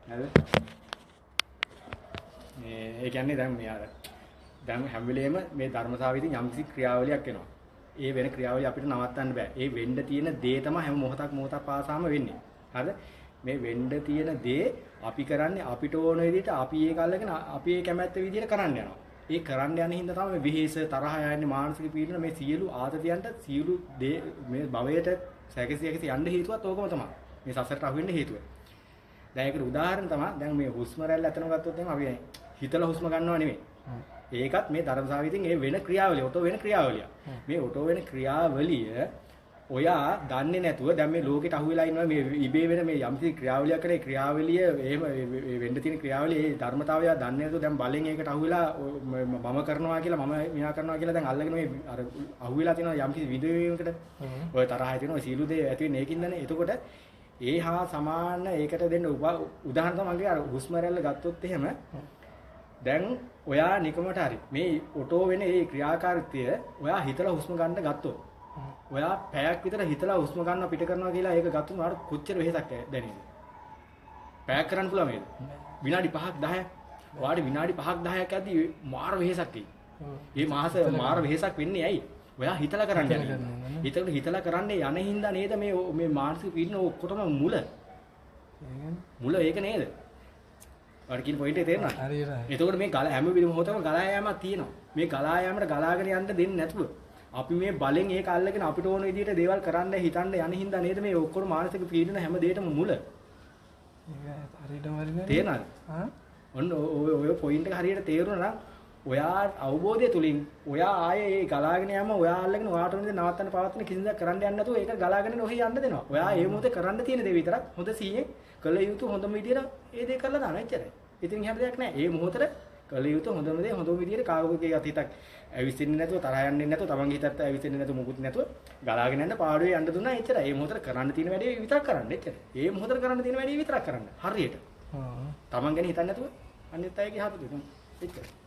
හරිද? ඒ කියන්නේ දැන් මේ අර දැන් හැම වෙලේම මේ ධර්මතාවයේදී යම්කිසි ක්‍රියාවලියක් එනවා. ඒ වෙන ක්‍රියාවලිය අපිට නවත්තන්න බෑ. ඒ වෙන්න තියෙන දේ තමයි හැම මොහොතක් පාසාම වෙන්නේ. හරිද? මේ වෙන්න තියෙන දේ අපි කරන්නේ අපිට ඕන විදිහට අපි ඒක අල්ලගෙන අපි ඒ කැමැත්ත විදිහට කරන්න යනවා. ඒ කරන්න යන හින්දා තමයි මේ විහිස තරහ යන්නේ මානසික පීඩන මේ සියලු ආතතියන්ට සියලු දේ මේ භවයට සැකසියකසි යන්න හේතුවත් ඕකම තමයි. මේ සසරට අහු වෙන්න හේතුව. දැන් ඒකට උදාහරණ තමයි දැන් මේ හුස්ම රැල්ල අතන ගත්තොත් එහෙනම් අපි හිතලා හුස්ම ගන්නව නෙමෙයි. ඒකත් මේ ධර්මසාවිතින් ඒ වෙන ක්‍රියාවලිය ඔටෝ වෙන ක්‍රියාවලිය. මේ ඔටෝ වෙන ක්‍රියාවලිය ඔයා දන්නේ නැතුව දැන් මේ ලෝකෙට අහු වෙලා ඉන්නවා මේ ඉබේ වෙන මේ යම්කිසි ක්‍රියාවලියක් කරේ ක්‍රියාවලිය එහෙම වෙන්න තියෙන ක්‍රියාවලිය ඒ ධර්මතාවය දන්නේ නැතුව දැන් බලෙන් ඒකට අහු වෙලා මම කරනවා කියලා මම මෙහා කරනවා කියලා දැන් අල්ලගෙන මේ අර අහු වෙලා තියෙනවා යම්කිසි විදවීමකට ඔය තරහය තියෙනවා ඔය සීළු දේ ඇති වෙන්නේ ඒකින්දනේ. එතකොට ඒ හා සමාන ඒකට දෙන්න උදාහරණ තමයි මගේ අර හුස්ම රැල්ල ගත්තොත් එහෙම දැන් ඔයා නිකමට හරි මේ ඔටෝ වෙන ඒ ක්‍රියාකාරීත්වය ඔයා හිතලා හුස්ම ගන්න ගත්තොත් ඔයා පැයක් විතර හිතලා හුස්ම ගන්නවා පිට කරනවා කියලා ඒක ගත්තොත් ඔයාලට කොච්චර වෙහෙසක් දැනෙයිද? පැයක් කරන්න පුළුවන් මේක. විනාඩි 5ක් 10ක්. ඔයාලට විනාඩි 5ක් 10ක් ඇද්දි මාර වෙහෙසක් එයි. මේ මාස මාර වෙහෙසක් වෙන්නේ ඇයි? ඔයා හිතලා කරන්නේ නැහැ. හිතලා කරන්නේ යන හින්දා නේද මේ මානසික පීඩන ඔක්කොටම මුල ඒක නේද? ඔයාලට කියන පොයින්ට් එක තේරෙනවද? හරියට. එතකොට මේ හැම මොහොතම ගලා යෑමක් තියෙනවා. මේ ගලා යෑමට ගලාගෙන යන්න දෙන්නේ නැතුව අපි මේ බලෙන් ඒක අල්ලගෙන අපිට ඕන විදිහට දේවල් කරන්න හිතන්න යන හින්දා නේද මේ ඔක්කොම මානසික පීඩන හැම දෙයකම මුල. ඒක හරියටම හරිනේ. තේරෙනවද? ඔන්න ඔය පොයින්ට් එක හරියට තේරුණා නම් ඔයා අවබෝධය තුලින් ඔයා ආයේ ඒ ගලාගෙන යෑම ඔයා අල්ලගෙන ඔයාට ඕන දේ නවත්තන්න පවත්වන කිසිම දෙයක් කරන්න යන්න නැතුව ඒක ගලාගෙන ඔහි යන්න දෙනවා. ඔයා ඒ මොහොතේ කරන්න තියෙන දේ විතරක් හොඳ සීයෙන් කළ යුතු හොඳම විදිහට ඒ දේ කරලා දානවා එච්චරයි. ඉතින් හැම දෙයක් නැහැ. ඒ මොහොතේ කළ යුතු හොඳම දේ හොඳම විදිහට කාගොගේ හිතක් ඇවිස්සෙන්නේ නැතුව තරහ යන්නේ නැතුව තමන්ගේ හිතත් ඇවිස්සෙන්නේ නැතුව මුකුත් නැතුව ගලාගෙන යන්න පාඩුවේ යන්න දුන්නා එච්චරයි. ඒ මොහොතේ කරන්න තියෙන වැඩේ විතරක් කරන්න එච්චරයි. ඒ මොහොතේ කරන්න තියෙන වැඩේ විතරක් කරන්න. හරියට. තමන් ගැන හිතන්නේ නැතුව අනිත් අයගේ හදපු එච්චරයි.